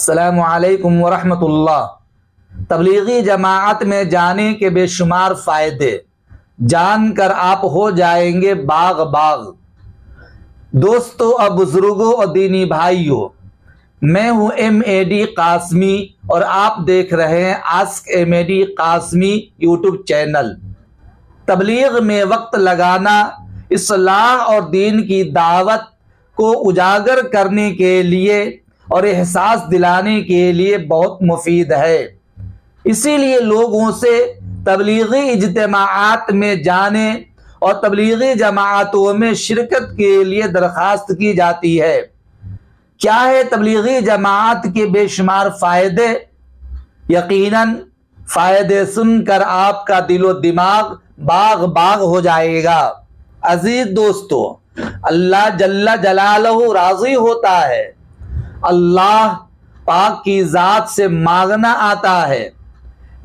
अस्सलामु अलैकुम वरहमतुल्लाह। तबलीगी जमाअत में जाने के बेशुमार फ़ायदे जानकर आप हो जाएंगे बाग बाग। दोस्तों और बुजुर्गों और दीनी भाइयों, मैं हूँ MAD कासमी और आप देख रहे हैं ask MAD Qasmi YouTube channel. तबलीग में वक्त लगाना इस्लाह और दीन की दावत को उजागर करने के लिए और एहसास दिलाने के लिए बहुत मुफीद है। इसीलिए लोगों से तबलीगी इज्तिमाआत में जाने और तबलीगी जमाअतों में शिरकत के लिए दरख्वास्त की जाती है। क्या है तबलीगी जमाअत के बेशुमार फ़ायदे? यकीनन फ़ायदे सुनकर आपका दिलो दिमाग बाग बाग हो जाएगा। अजीज दोस्तों, अल्लाह जल्ला जलालहू राज़ी होता है। अल्लाह पाक की ज़ात से मांगना आता है।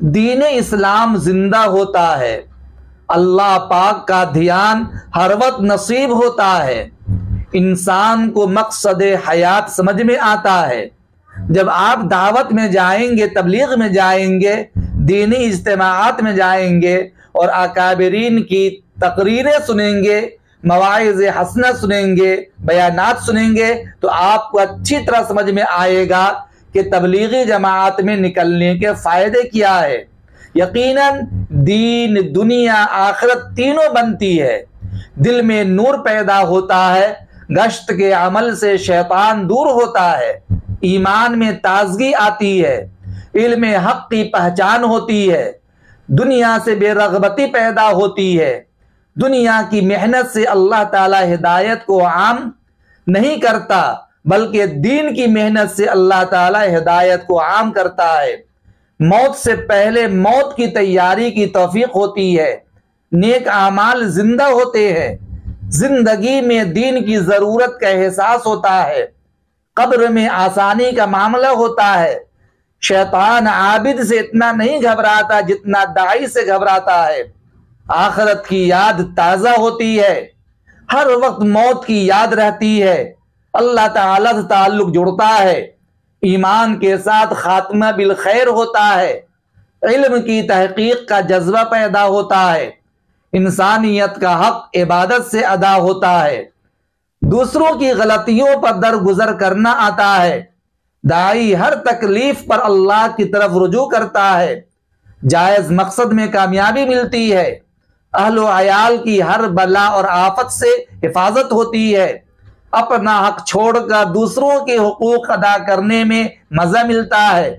दीन इस्लाम जिंदा होता है। अल्लाह पाक का ध्यान हर वक्त नसीब होता है। इंसान को मकसद हयात समझ में आता है। जब आप दावत में जाएंगे, तबलीग में जाएंगे, दीनी इज्तिमाआत में जाएंगे और अकाबिरीन की तकरीरें सुनेंगे, मवाइज़ हसना सुनेंगे, बयानात सुनेंगे, तो आपको अच्छी तरह समझ में आएगा कि तबलीगी जमाअत में निकलने के फ़ायदे क्या है। यकीनन दीन, दुनिया, आखिरत तीनों बनती है। दिल में नूर पैदा होता है। गश्त के अमल से शैतान दूर होता है। ईमान में ताजगी आती है। इल्म हक की पहचान होती है। दुनिया से बेरगबती पैदा होती है। दुनिया की मेहनत से अल्लाह ताला हिदायत को आम नहीं करता, बल्कि दीन की मेहनत से अल्लाह ताला हिदायत को आम करता है। मौत से पहले मौत की तैयारी की तौफीक होती है। नेक आमाल जिंदा होते हैं। जिंदगी में दीन की जरूरत का एहसास होता है। कब्र में आसानी का मामला होता है। शैतान आबिद से इतना नहीं घबराता जितना दाई से घबराता है। आखिरत की याद ताज़ा होती है। हर वक्त मौत की याद रहती है। अल्लाह ताला से ताल्लुक जुड़ता है। ईमान के साथ खात्मा बिल खैर होता है। इल्म की तहकीक का जज्बा पैदा होता है। इंसानियत का हक इबादत से अदा होता है। दूसरों की गलतियों पर दरगुजर करना आता है। दाई हर तकलीफ पर अल्लाह की तरफ रुजू करता है। जायज मकसद में कामयाबी मिलती है। अहलो अयाल की हर बला और आफत से हिफाजत होती है। अपना हक छोड़कर दूसरों के हुकूक अदा करने में मजा मिलता है।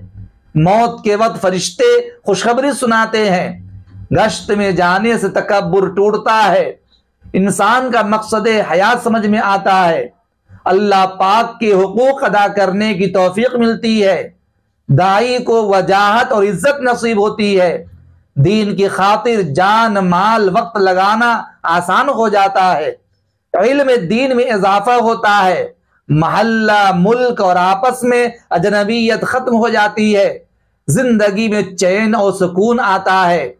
मौत के वक्त फरिश्ते खुशखबरी सुनाते हैं। गश्त में जाने से तकब्बुर टूटता है। इंसान का मकसद हयात समझ में आता है। अल्लाह पाक के हुकूक अदा करने की तौफीक मिलती है। दाई को वजाहत और इज्जत नसीब होती है। दीन की खातिर जान, माल, वक्त लगाना आसान हो जाता है। इल्म दीन में इजाफा होता है। महल्ला, मुल्क और आपस में अजनबियत खत्म हो जाती है। जिंदगी में चैन और सुकून आता है।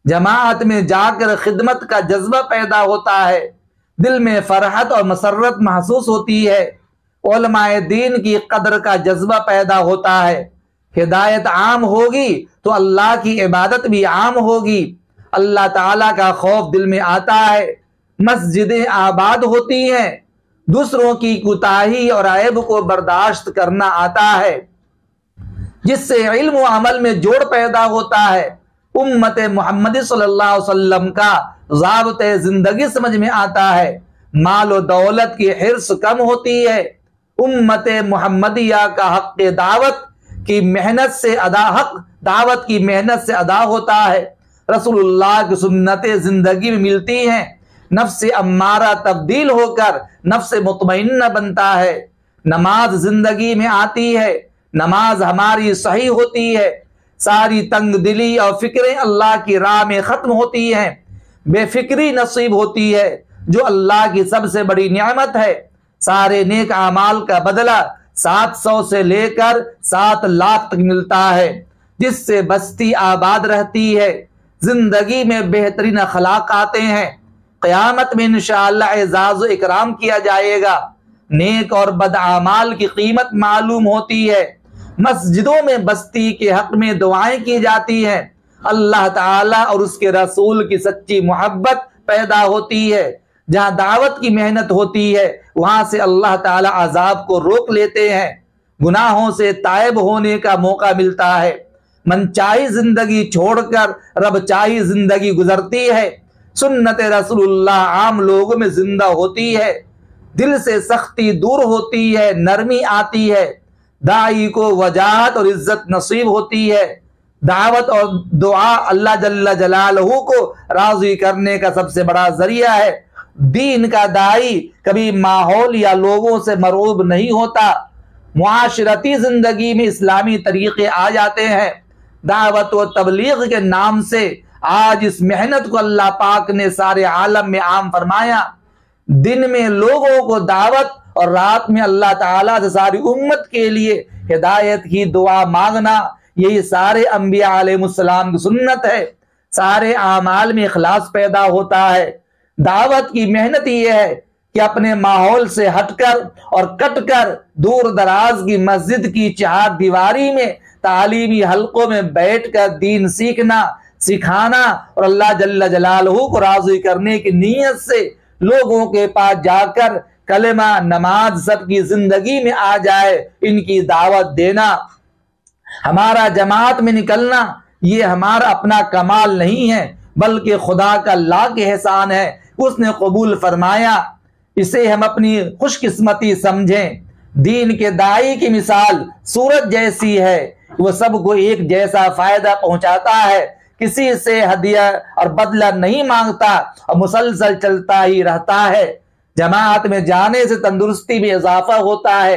जमाअत में जाकर खिदमत का जज्बा पैदा होता है। दिल में फरहत और मसरत महसूस होती है। उलमाए दीन की कदर का जज्बा पैदा होता है। हिदायत आम होगी तो अल्लाह की इबादत भी आम होगी। अल्लाह ताला का खौफ दिल में आता है। मस्जिदें आबाद होती हैं। दूसरों की कुताही और ऐब को बर्दाश्त करना आता है, जिससे इल्म व अमल में जोड़ पैदा होता है। उम्मत मोहम्मदी सल्लल्लाहु अलैहि वसल्लम का ज़ाब्ते जिंदगी समझ में आता है। माल और दौलत की हिर्स कम होती है। उम्मत मोहम्मदिया का हक दावत की मेहनत से दावत की मेहनत से अदा होता है। रसूलुल्लाह की सुन्नतें जिंदगी में मिलती हैं। नफ्स अम्मारा तब्दील होकर नफ्स मुतमइन्ना बनता है। नमाज जिंदगी में आती है। नमाज हमारी सही होती है। सारी तंग दिली और फिक्रें अल्लाह की राह में खत्म होती हैं। बेफिक्री नसीब होती है, जो अल्लाह की सबसे बड़ी नियामत है। सारे नेक आमाल का बदला 700 से लेकर 7 लाख तक मिलता है, जिससे बस्ती आबाद रहती है। जिंदगी में बेहतरीन अखलाक आते हैं। क़यामत में इंशाअल्लाह एजाज़ इकराम किया जाएगा। नेक और बदआमाल की कीमत मालूम होती है। मस्जिदों में बस्ती के हक में दुआएं की जाती हैं। अल्लाह ताला और उसके रसूल की सच्ची मोहब्बत पैदा होती है। जहां दावत की मेहनत होती है वहां से अल्लाह ताला अजाब को रोक लेते हैं, गुनाहों से तायब होने का मौका मिलता है। मनचाही जिंदगी छोड़कर रब चाही जिंदगी गुजरती है। सुन्नत रसूलुल्लाह आम लोगों में जिंदा होती है। दिल से सख्ती दूर होती है, नरमी आती है। दाई को वजाहत और इज्जत नसीब होती है। दावत और दुआ अल्लाह जल्ल जलालहू को राजी करने का सबसे बड़ा जरिया है। दीन का दाई कभी माहौल या लोगों से मरूब नहीं होता। मुआशरती जिंदगी में इस्लामी तरीके आ जाते हैं। दावत व तबलीग के नाम से आज इस मेहनत को अल्लाह पाक ने सारे आलम में आम फरमाया। दिन में लोगों को दावत और रात में अल्लाह ताला से सारी उम्मत के लिए हिदायत की दुआ मांगना, यही सारे अंबिया अलैहिस्सलाम की सुन्नत है। सारे आमाल में इखलास पैदा होता है। दावत की मेहनत यह है कि अपने माहौल से हटकर और कटकर दूर दराज की मस्जिद की चार दीवारी में तालीमी हलकों में बैठकर दीन सीखना, सिखाना और अल्लाह जल्ल जलालहू को राजी करने की नीयत से लोगों के पास जाकर कलेमा नमाज सबकी जिंदगी में आ जाए, इनकी दावत देना। हमारा जमात में निकलना ये हमारा अपना कमाल नहीं है, बल्कि खुदा का लाख एहसान है, उसने कबूल फरमाया। इसे हम अपनी खुशकिस्मती समझें। दीन के दाई की मिसाल सूरज जैसी है, वो सबको एक जैसा फायदा पहुंचाता है, किसी से हदिया और बदला नहीं मांगता और मुसलसल चलता ही रहता है। जमात में जाने से तंदुरुस्ती में इजाफा होता है।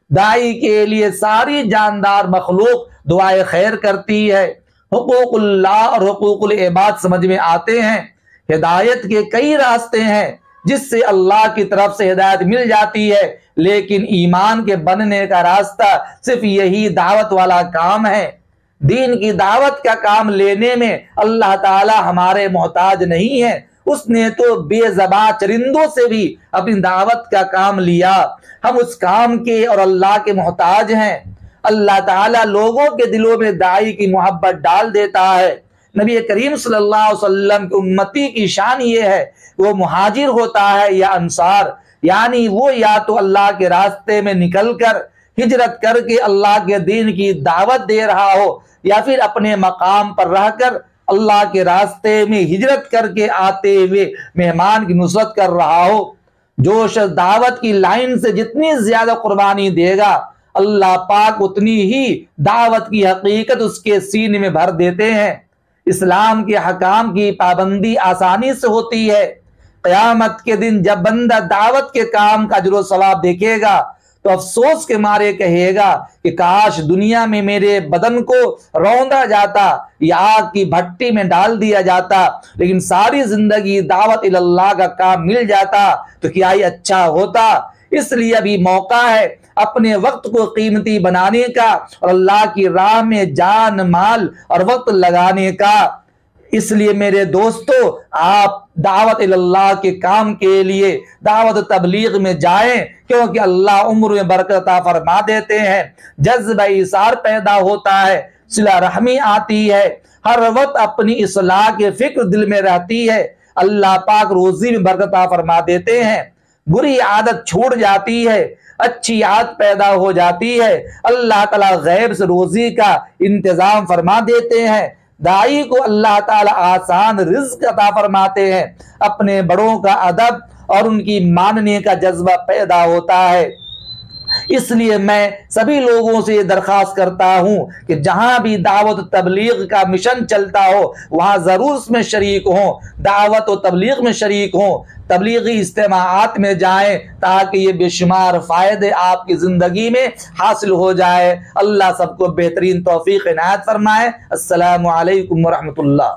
दाई के लिए सारी जानदार मखलूक दुआए खैर करती है। हुकूकुल्लाह और हुकूकुल इबाद समझ में आते हैं। हिदायत के कई रास्ते हैं जिससे अल्लाह की तरफ से हिदायत मिल जाती है, लेकिन ईमान के बनने का रास्ता सिर्फ यही दावत वाला काम है। दीन की दावत का काम लेने में अल्लाह ताला हमारे मोहताज नहीं है। उसने तो बेज़बान चरिंदों से भी अपनी दावत का काम लिया। हम उस काम के और अल्लाह के मोहताज हैं। अल्लाह ताला लोगों के दिलों में दाई की मोहब्बत डाल देता है। नबी करीम सल्लल्लाहु अलैहि वसल्लम की उम्मती की शान ये है, वो मुहाजिर होता है या अंसार, यानी वो या तो अल्लाह के रास्ते में निकलकर हिजरत करके अल्लाह के दीन की दावत दे रहा हो, या फिर अपने मकाम पर रहकर अल्लाह के रास्ते में हिजरत करके आते हुए मेहमान की नुसरत कर रहा हो। जो शख्स दावत की लाइन से जितनी ज्यादा कुर्बानी देगा, अल्लाह पाक उतनी ही दावत की हकीकत उसके सीने में भर देते हैं। इस्लाम के हकाम की पाबंदी आसानी से होती है। क़यामत के दिन जब बंदा दावत के काम का अजर सवाब देखेगा तो अफसोस के मारे कहेगा कि काश दुनिया में मेरे बदन को रौंदा जाता या आग की भट्टी में डाल दिया जाता, लेकिन सारी जिंदगी दावत इल्लाह का काम मिल जाता तो क्या ही अच्छा होता। इसलिए अभी मौका है अपने वक्त को कीमती बनाने का और अल्लाह की राह में जान माल और वक्त लगाने का। इसलिए मेरे दोस्तों, आप दावत इल्लाह के काम के लिए दावत तबलीग में जाएं, क्योंकि अल्लाह उम्र में बरकत फरमा देते हैं। जज्बा इसार पैदा होता है, सिला रहमी आती है, हर वक्त अपनी इस्लाह के फिक्र दिल में रहती है। अल्लाह पाक रोजी में बरकत फरमा देते हैं। बुरी आदत छूट जाती है, अच्छी आदत पैदा हो जाती है। अल्लाह ताला गैब से रोजी का इंतजाम फरमा देते हैं। दाई को अल्लाह ताला आसान रिज़्क अता फरमाते हैं। अपने बड़ों का अदब और उनकी मानने का जज्बा पैदा होता है। इसलिए मैं सभी लोगों से दरखास्त करता हूं कि जहां भी दावत तबलीग का मिशन चलता हो वहां जरूर उसमें शरीक हो, दावत और तबलीग में शरीक हो, तबलीगी इज्तिमाआत में जाएं ताकि ये बेशुमार फायदे आपकी जिंदगी में हासिल हो जाए। अल्लाह सबको बेहतरीन तौफीक इनायत फरमाए। अस्सलामु अलैकुम व रहमतुल्लाह।